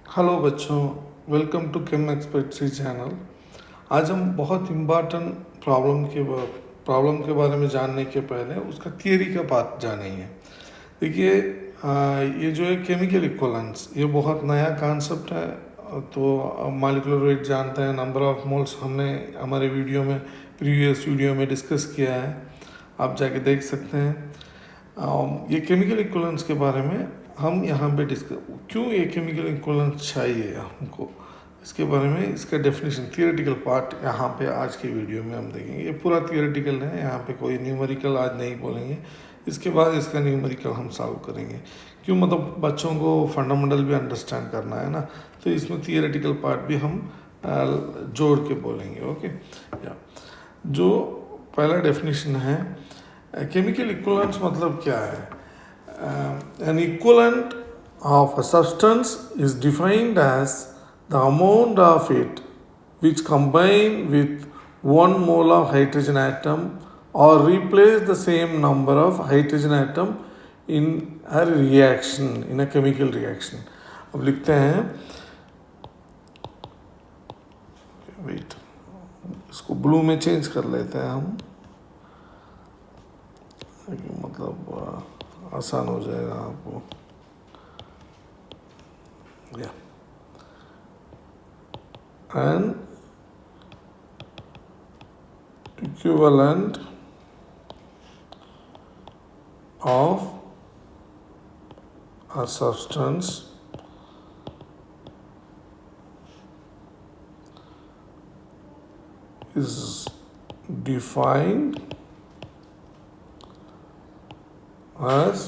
Hello बच्चों, welcome to came एक्सपर्ट्री channel. आज हम बहुत इम्पॉर्टेंट प्रॉब्लम के बारे में जानने के पहले उसका थियरी का बात जानेंगे। देखिए, ये जो है केमिकल इक्वलेंस, ये बहुत नया कॉन्सेप्ट है। तो मॉलिक्यूलर वेट जानते हैं, नंबर ऑफ मोल्स हमने हमारे प्रीवियस वीडियो में डिस्कस किया है, आप जाके देख सकते हैं। ये केमिकल इक्वलेंस के बारे में हम यहाँ पे डिस्कस, क्यों ये केमिकल इक्वलेंस चाहिए हमको, इसके बारे में, इसका डेफिनेशन, थियोरेटिकल पार्ट यहाँ पे आज के वीडियो में हम देखेंगे। ये पूरा थियोरेटिकल है, यहाँ पे कोई न्यूमेरिकल आज नहीं बोलेंगे। इसके बाद इसका न्यूमेरिकल हम सॉल्व करेंगे, क्यों, मतलब बच्चों को फंडामेंटल भी अंडरस्टैंड करना है ना, तो इसमें थियोरेटिकल पार्ट भी हम जोड़ के बोलेंगे। ओके, या जो पहला डेफिनेशन है, केमिकल इक्वलेंस मतलब क्या है? An equivalent of a substance is defined as the amount of it which combine with one mole of hydrogen atom or replace the same number of hydrogen atom in a reaction, in a chemical reaction. अब लिखते हैं, wait, इसको blue में change कर लेते हैं हम, मतलब आसान हो जाएगा आपको। या an equivalent of a substance is defined as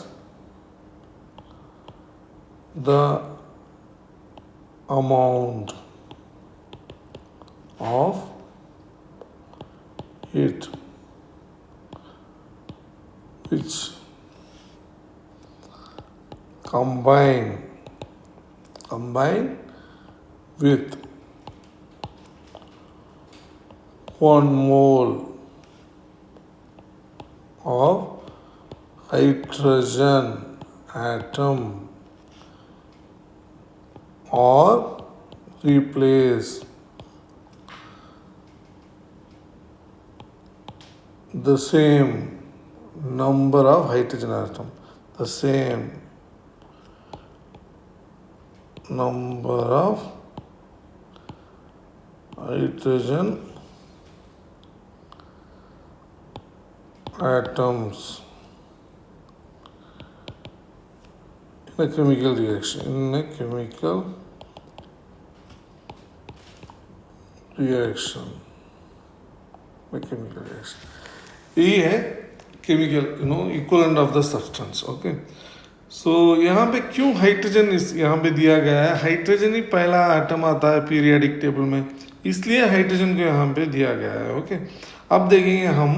the amount of it which combine with 1 mole of hydrogen atom or replace the same number of hydrogen atom, the same number of hydrogen atoms in a chemical reaction, यही है chemical equivalent of the substance. Okay, so यहाँ पे क्यों hydrogen इस यहाँ पे दिया गया है? हाइड्रोजन ही पहला एटम आता है पीरियोडिक टेबल में, इसलिए हाइड्रोजन को यहाँ पे दिया गया है। ओके, अब देखेंगे हम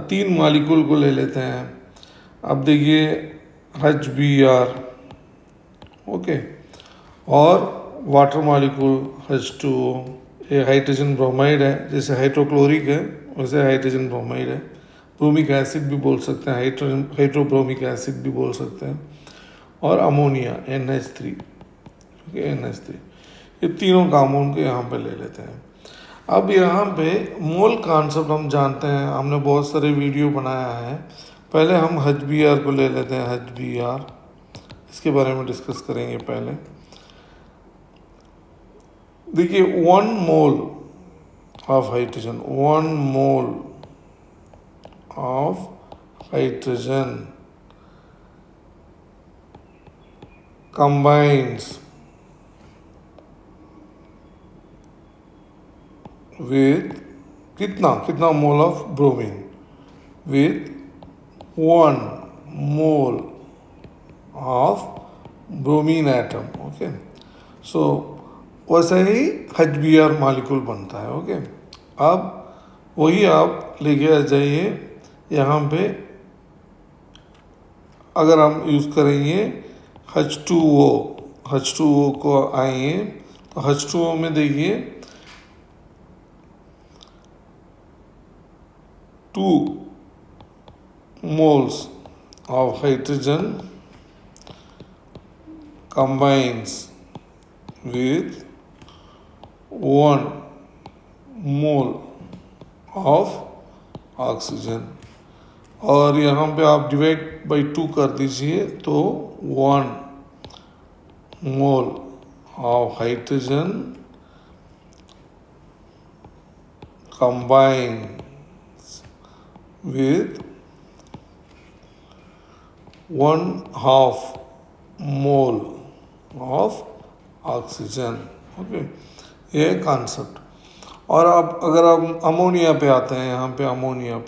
3 मॉलिक्यूल को ले लेते हैं। अब देखिए HBr, ओके, और वाटर मॉलिक्यूल H2O, ये हाइड्रोजन ब्रोमाइड है, जैसे हाइड्रोक्लोरिक है वैसे हाइड्रोजन ब्रोमाइड है। ब्रोमिक एसिड भी बोल सकते हैं, हाइड्रोब्रोमिक एसिड भी बोल सकते हैं। और अमोनिया NH3, NH3, ये तीनों कंपाउंड को यहाँ पे ले लेते हैं। अब यहाँ पे मोल कॉन्सेप्ट हम जानते हैं, हमने बहुत सारे वीडियो बनाया है। पहले हम HBr को ले लेते हैं, HBr, इसके बारे में डिस्कस करेंगे। पहले देखिए, 1 mole of hydrogen, 1 mole of hydrogen combines with कितना mole of bromine, with 1 mole of bromine atom. Okay, so वैसे ही HBr मॉलिक्यूल बनता है। ओके, अब वही आप लेके आ जाइए यहाँ पे। अगर हम यूज़ करेंगे H2O को आएंगे तो H2O में देखिए 2 moles of hydrogen combines with 1 mole of oxygen. और यहाँ पे आप डिवाइड बाई 2 कर दीजिए तो 1 mole of hydrogen combines with 1/2 mole of oxygen. Okay, ये कॉन्सेप्ट। और अब अगर आप अमोनिया पे आते हैं, यहाँ पे अमोनिया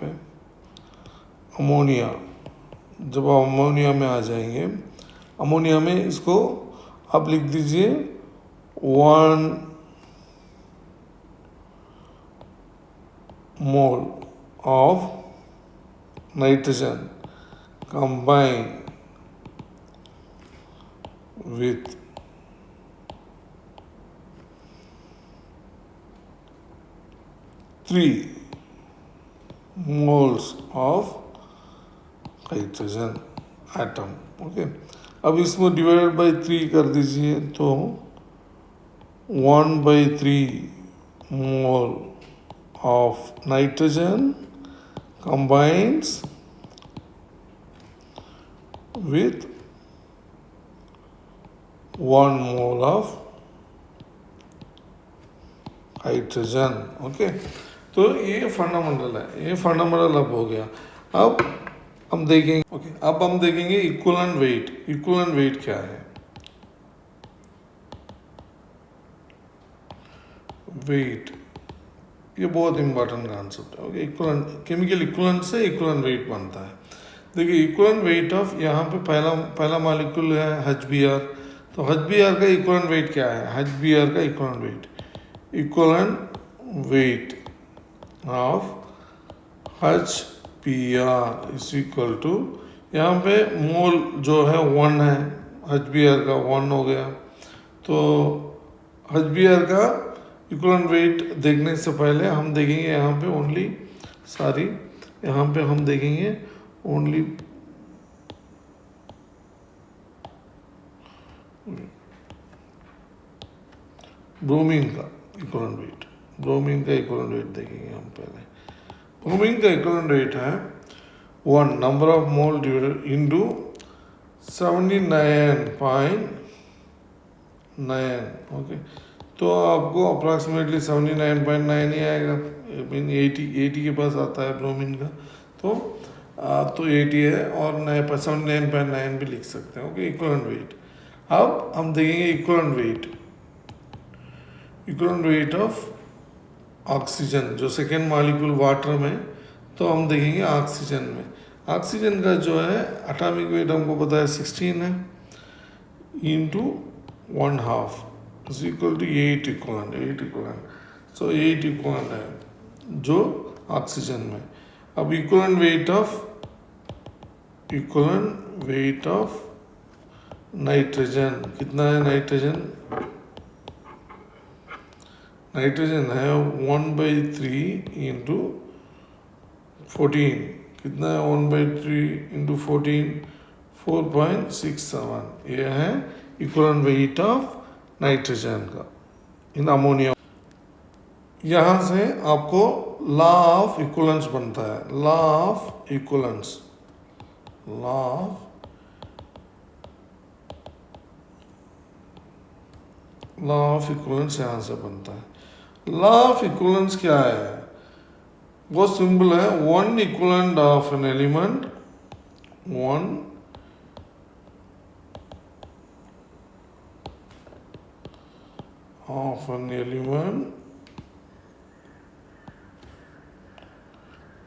जब आप अमोनिया में आ जाएंगे, अमोनिया में इसको आप लिख दीजिए 1 mole of nitrogen combined with 3 moles of hydrogen atom. Okay, अब इसको डिवाइड बाई 3 कर दीजिए तो 1/3 mole of nitrogen combines with 1 mole of hydrogen. Okay, तो ये फंडामेंटल है, ये फंडामेंटल अब हो गया। अब हम देखेंगे, अब हम देखेंगे इक्विवेलेंट वेट। इक्विवेलेंट वेट क्या है? वेट, ये बहुत इंपॉर्टेंट कॉन्सेप्ट है। ओके, इक्विवेलेंट, केमिकल इक्विवेलेंट से इक्विवेलेंट वेट बनता है। देखिए, इक्विवेलेंट वेट ऑफ, यहाँ पे पहला मॉलिक्यूल है HBr, तो HBr का इक्विवेलेंट वेट क्या है? HBr का equivalent weight of HBr is equal to, यहाँ पे मोल जो है 1 है, HBr का 1 हो गया। तो HBr का इक्विवेलेंट वेट देखने से पहले हम देखेंगे यहाँ पे यहाँ पे हम देखेंगे ओनली ब्रोमीन का इक्विवेलेंट वेट देखेंगे हम पहले। ब्रोमीन का इक्विवेलेंट वेट है 1 number of mole divided into 79.9। Okay, तो आपको अप्रॉक्सीमेटली 79.9 ही आएगा, मीन 80 के पास आता है ब्रोमीन का, तो 80 है और 79.9 भी लिख सकते हैं। Okay, equivalent weight. अब हम देखेंगे इक्विवेलेंट वेट ऑफ ऑक्सीजन, जो सेकेंड मॉलिक्यूल वाटर में, तो हम देखेंगे ऑक्सीजन में। ऑक्सीजन का जो है एटॉमिक वेट हमको पता है 16 है, into 1/2 is equal to 8 equivalent. So 8 equivalent है जो ऑक्सीजन में। अब इक्विवेलेंट वेट ऑफ नाइट्रोजन कितना है? नाइट्रोजन है 1/3 इंटू 14। कितना है 1/3 इंटू 14? 4.67। ये है इक्विवेलेंट वेट ऑफ नाइट्रोजन का इन अमोनिया। यहाँ से आपको लॉ ऑफ इक्विवेलेंस बनता है। लॉ ऑफ इक्विवेलेंस यहाँ से बनता है। लॉ ऑफ इक्विवेलेंस क्या है? वो सिंपल है, 1 equivalent of an element, 1 of an element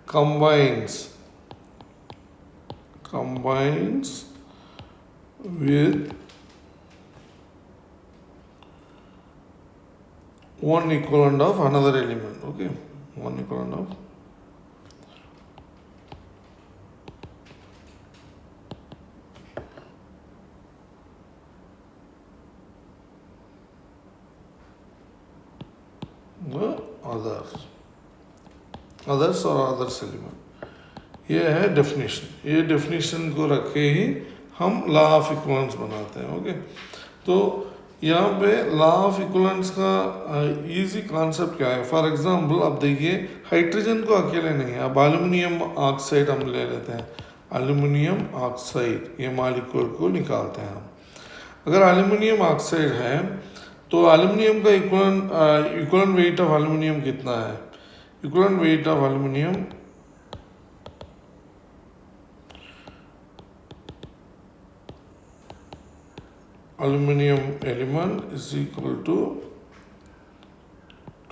combines with 1 equivalent of another element. Okay, 1 equivalent of the others or others element। ये है डेफिनेशन। ये डेफिनेशन को रख के ही हम लॉ ऑफ इक्विवेलेंस बनाते हैं। ओके, तो यहाँ पे लॉ ऑफ इक्विवेलेंस का इजी कॉन्सेप्ट क्या है। फॉर एग्जांपल अब देखिए हाइड्रोजन को अकेले नहीं है, अब एल्युमिनियम ऑक्साइड हम ले लेते हैं। एल्युमिनियम ऑक्साइड ये मॉलिक्यूल को निकालते हैं हम। अगर एल्युमिनियम ऑक्साइड है तो एल्युमिनियम का इक्विवेलेंट वेट ऑफ एल्युमिनियम कितना है। Equivalent weight of aluminium aluminum element is equal to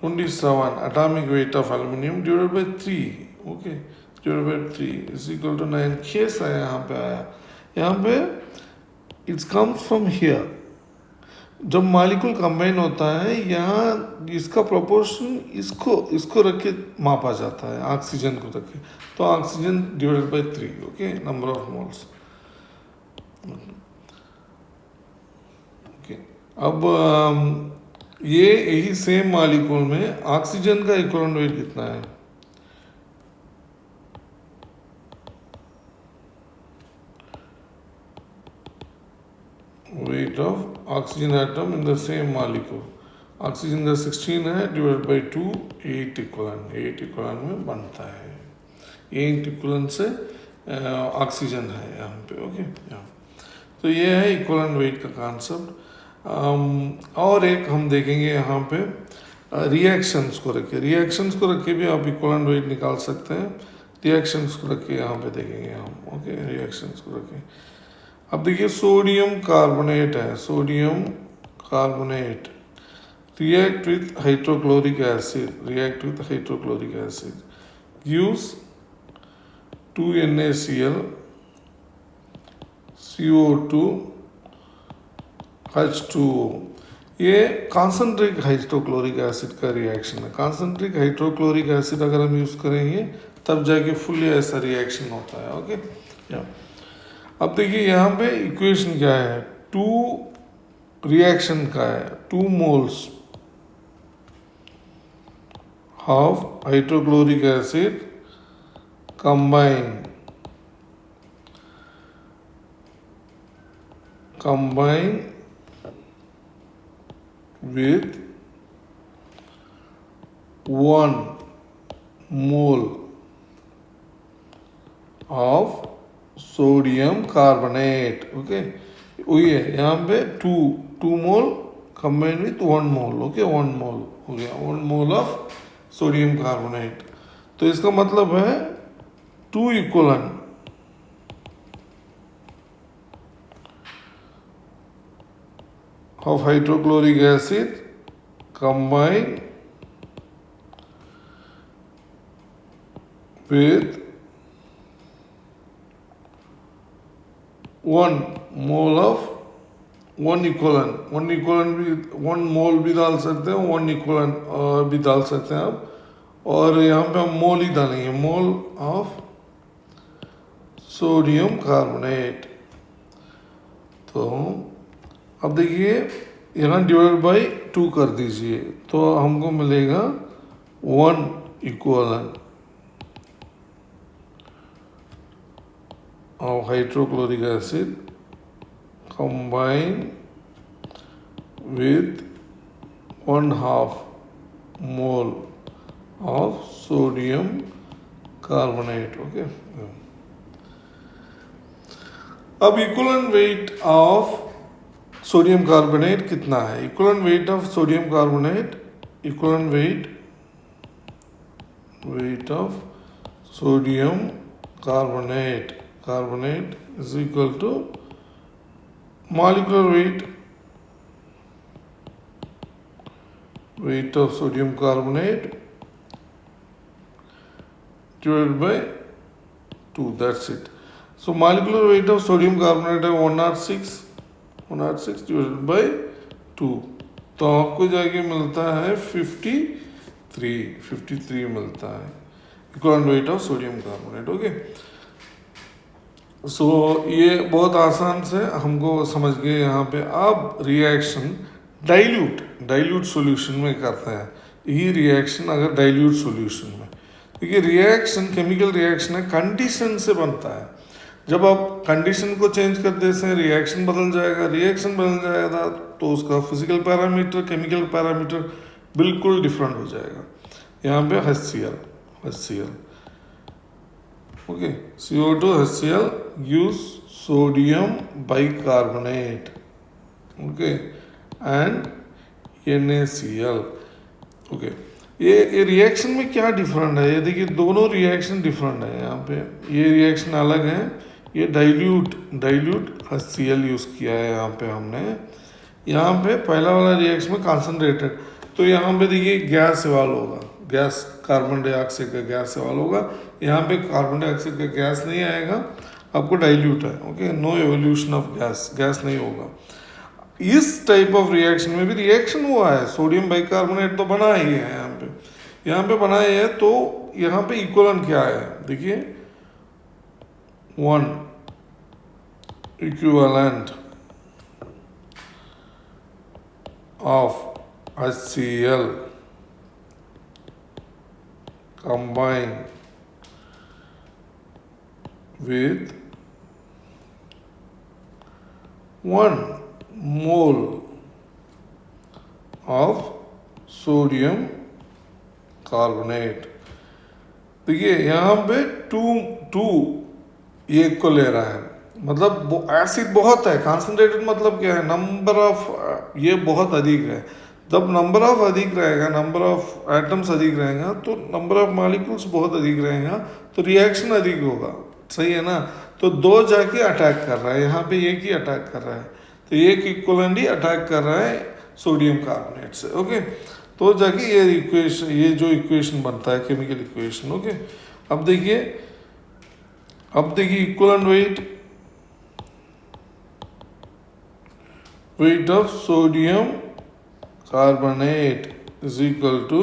27 atomic weight of aluminum divided by 3, okay, divided by 3 is equal to 9। Case है यहाँ पे आया, यहाँ पे it comes from here। जब मॉलिक्यूल कंबाइन होता है यहाँ इसका प्रोपोर्शन इसको रख के मापा जाता है, ऑक्सीजन को रख के, तो oxygen divided by 3, okay, number of moles. अब ये यही सेम मॉलिक्यूल में ऑक्सीजन का इक्विवेलेंट वेट कितना है। Weight of oxygen atom in the same molecule, oxygen का 16 है डिवाइड बाय 2, 8 इक्विवेलेंट में बनता है। 8 इक्विवेलेंट से ऑक्सीजन है यहाँ पे, ओके। तो ये है इक्विवेलेंट वेट का कॉन्सेप्ट। और एक हम देखेंगे यहाँ पे रिएक्शंस को रख के भी आप इक्विवेलेंट वेट निकाल सकते हैं। रिएक्शंस को रख के यहाँ पे देखेंगे हम, ओके, रिएक्शंस को रख के। अब देखिए सोडियम कार्बोनेट है, sodium carbonate react with hydrochloric acid gives 2NaCl CO2 H2O। ये कॉन्सेंट्रिक हाइड्रोक्लोरिक एसिड का रिएक्शन है। कॉन्सेंट्रिक हाइड्रोक्लोरिक एसिड अगर हम यूज़ करेंगे तब जाके फुल्ली ऐसा रिएक्शन होता है, ओके। अब देखिए यहाँ पे इक्वेशन क्या है, 2 रिएक्शन का है, 2 moles of hydrochloric acid combine with 1 mole of sodium carbonate, okay. वही है यहाँ पे 2 मोल कंबाइन विथ 1 मोल, ओके, 1 मोल हो गया, 1 मोल ऑफ सोडियम कार्बोनेट। तो इसका मतलब है 2 equivalent of hydrochloric acid combined with 1 mole of 1 equivalent भी 1 मोल भी डाल सकते हैं, 1 equivalent भी डाल सकते हैं आप। और यहाँ पे हम मोल ही डालेंगे, मोल ऑफ सोडियम कार्बोनेट। तो अब देखिए यहाँ डिवाइड बाई 2 कर दीजिए तो हमको मिलेगा 1 equivalent of hydrochloric acid combine with 1/2 mole of sodium carbonate, okay. अब equivalent weight of sodium carbonate कितना है। Equivalent weight of sodium carbonate, equivalent weight of sodium carbonate is equal to molecular weight of sodium carbonate divided by 2, that's it। So molecular weight of sodium carbonate है 106 divided by 2, तो आपको जाके मिलता है 53 मिलता है equivalent weight of sodium carbonate, okay. So ये बहुत आसान से हमको समझ गए। यहाँ पे अब रिएक्शन डाइल्यूट सॉल्यूशन में करते हैं। यही रिएक्शन अगर डाइल्यूट सॉल्यूशन में, क्योंकि रिएक्शन केमिकल रिएक्शन है, कंडीशन से बनता है। जब आप कंडीशन को चेंज कर देते हैं रिएक्शन बदल जाएगा तो उसका फिजिकल पैरामीटर, केमिकल पैरामीटर बिल्कुल डिफरेंट हो जाएगा। यहाँ पे HCl okay, CO2 HCl gives sodium bicarbonate okay and NaCl okay. ये रिएक्शन में क्या डिफरेंट है, ये देखिए दोनों रिएक्शन डिफरेंट है। यहाँ पे ये रिएक्शन अलग है, ये डाइल्यूट HCl यूज़ किया है यहाँ पे हमने। यहाँ पे पहला वाला रिएक्शन में कॉन्सेंट्रेटेड, तो यहाँ पे देखिए गैस इवॉल्व होगा, गैस कार्बन डाइऑक्साइड का गैस इवॉल्व होगा। यहाँ पे कार्बन डाइऑक्साइड का गैस नहीं आएगा, आपको डाइल्यूट है okay, no evolution of gas नहीं होगा। इस टाइप ऑफ रिएक्शन में भी रिएक्शन हुआ है, सोडियम बाइकार्बोनेट तो बना ही है यहाँ पे बना ही है। तो यहाँ पे इक्विवेलेंट क्या है देखिए, 1 equivalent of HCl combined with 1 mole of sodium carbonate। देखिए यहाँ पे टू एक को ले रहा है, मतलब एसिड बहुत है, कॉन्सेंट्रेटेड मतलब क्या है, नंबर ऑफ ये बहुत अधिक है। जब नंबर ऑफ अधिक रहेगा, नंबर ऑफ एटम्स अधिक रहेगा, तो नंबर ऑफ मॉलिक्यूल्स बहुत अधिक रहेगा, तो रिएक्शन अधिक होगा, सही है ना। तो दो जाके अटैक कर रहा है, यहाँ पे एक ही अटैक कर रहा है, तो एक इक्विवेलेंट ही अटैक कर रहा है सोडियम कार्बोनेट से ओके। तो जाके ये जो इक्वेशन बनता है केमिकल इक्वेशन ओके। अब देखिए equivalent weight of sodium carbonate is equal to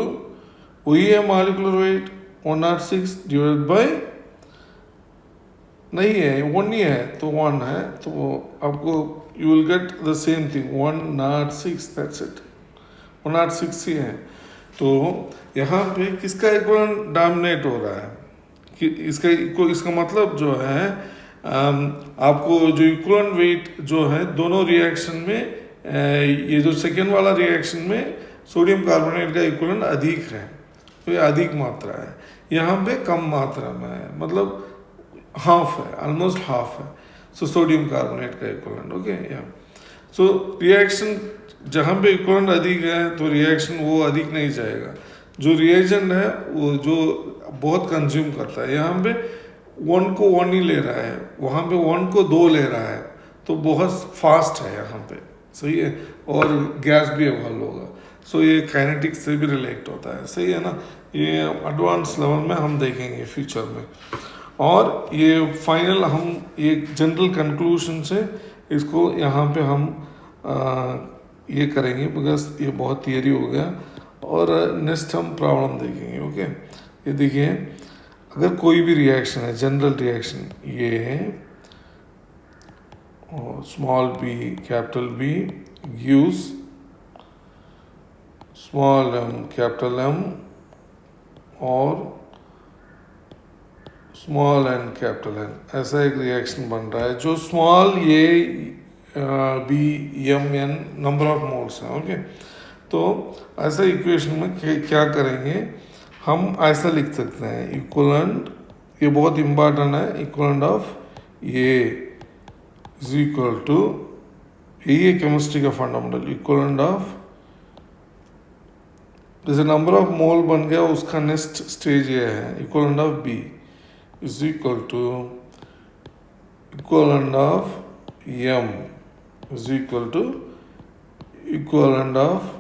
वही है मॉलिक्यूलर वेट 106 डिवाइड बाय, नहीं है 1 ही है तो 1 है, तो आपको you will get the same thing 106, that's it, 106 ही है। तो यहाँ पे किसका इक्विवेलेंट डोमिनेट हो रहा है कि इसका मतलब जो है आपको जो इक्विवेलेंट वेट जो है दोनों रिएक्शन में, ये जो सेकेंड वाला रिएक्शन में सोडियम कार्बोनेट का इक्विवेलेंट अधिक है, तो ये अधिक मात्रा है, यहाँ पे कम मात्रा में है, मतलब हाफ है, ऑलमोस्ट हाफ है। सो सोडियम कार्बोनेट का इक्विवेलेंट ओके या। सो रिएक्शन जहाँ पे इक्विवेलेंट अधिक है तो रिएक्शन वो अधिक नहीं जाएगा, जो रिएजेंट है वो जो बहुत कंज्यूम करता है, यहाँ पे 1 को 1 ही ले रहा है, वहाँ पे 1 को 2 ले रहा है, तो बहुत फास्ट है यहाँ पे, सही है, और गैस भी इवॉल्व होगा। सो ये काइनेटिक्स से भी रिलेट होता है, सही है ना। ये एडवांस लेवल में हम देखेंगे फ्यूचर में, और ये फाइनल हम एक जनरल कंक्लूजन से इसको यहाँ पे हम ये करेंगे, बिकॉज ये बहुत थियरी हो गया, और नेक्स्ट हम प्रॉब्लम देखेंगे ओके। ये देखिए अगर कोई भी रिएक्शन है, जनरल रिएक्शन ये है, small b capital B gives small m capital M और स्मॉल n कैपिटल N, ऐसा एक रिएक्शन बन रहा है जो स्मॉल ये B M N number of moles हैं ओके। तो ऐसा इक्वेशन में क्या करेंगे हम, ऐसा लिख सकते हैं इक्विवेलेंट, ये बहुत इम्पॉर्टेंट है, इक्विवेलेंट ऑफ ये इज इक्वल टू, ये केमिस्ट्री का फंडामेंटल, इक्विवेलेंट ऑफ, जैसे नंबर ऑफ मोल बन गया उसका नेक्स्ट स्टेज ये है, equivalent of B is equal to equivalent of M is equal to equivalent of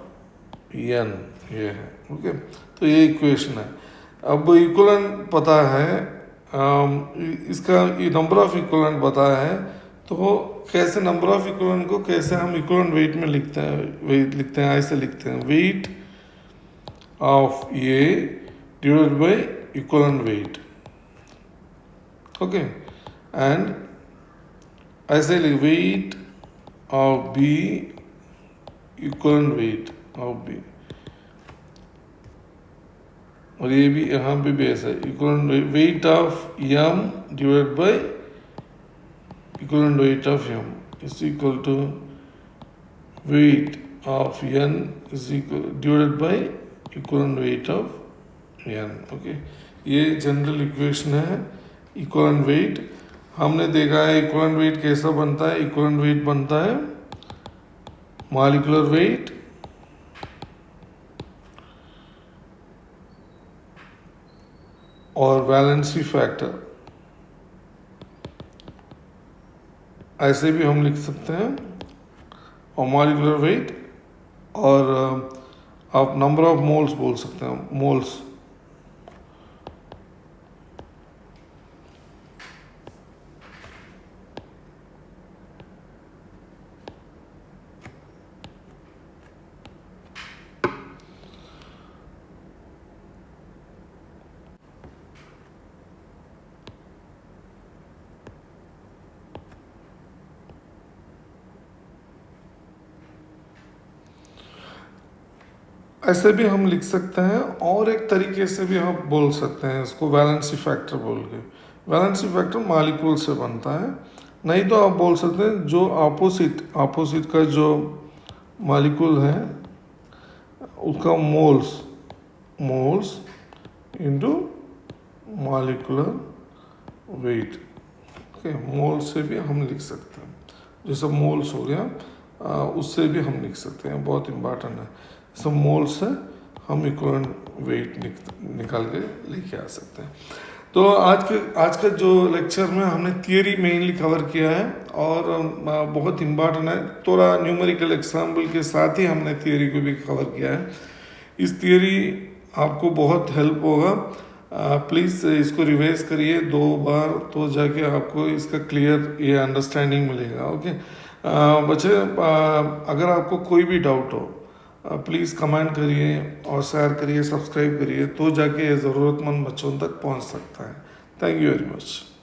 N, ये है ओके। तो ये इक्वेशन है। अब इक्विवेलेंट पता है, इसका ये नंबर ऑफ इक्विवेलेंट पता है, तो कैसे नंबर ऑफ इक्विवेलेंट को कैसे हम इक्विवेलेंट वेट में लिखते हैं, ऐसे लिखते हैं, weight of A divided by equivalent weight okay, and ऐसे लिख weight of B equivalent weight of B, और ये भी यहाँ पे बेस है, equivalent weight of M divide by equivalent weight of M is equal to weight of n is equal divided by equivalent weight of n. Okay, ये general equation है equivalent wait. हमने देखा है इक्विवेलेंट वेट कैसा बनता है। Equivalent wait बनता है मॉलिक्यूलर वेट और वैलेंसी फैक्टर, ऐसे भी हम लिख सकते हैं, और मॉलिक्यूलर वेट और आप नंबर ऑफ मोल्स बोल सकते हैं, मोल्स। ऐसे भी हम लिख सकते हैं, और एक तरीके से भी हम बोल सकते हैं इसको वैलेंसी फैक्टर बोल के। वैलेंसी फैक्टर मॉलिक्यूल से बनता है। नहीं तो आप बोल सकते हैं जो ऑपोजिट का जो मॉलिक्यूल है उसका moles into molecular weight. Okay, mole से भी हम लिख सकते हैं, जैसे मोल्स हो गया उससे भी हम लिख सकते हैं, बहुत इम्पॉर्टेंट है। सब मोल से हम इक्विवेलेंट वेट निकाल के लेके आ सकते हैं। तो आज का जो लेक्चर में हमने थियरी मेनली कवर किया है, और बहुत इम्पॉर्टेंट है। थोड़ा न्यूमेरिकल एग्जाम्पल के साथ ही हमने थियरी को भी कवर किया है। इस थियरी आपको बहुत हेल्प होगा। प्लीज़ इसको रिवाइज करिए 2 बार, तो जाके आपको इसका क्लियर ये अंडरस्टैंडिंग मिलेगा। ओके बच्चे, अगर आपको कोई भी डाउट हो प्लीज़ कमेंट करिए और शेयर करिए, सब्सक्राइब करिए, तो जाके ज़रूरतमंद बच्चों तक पहुंच सकता है। Thank you very much.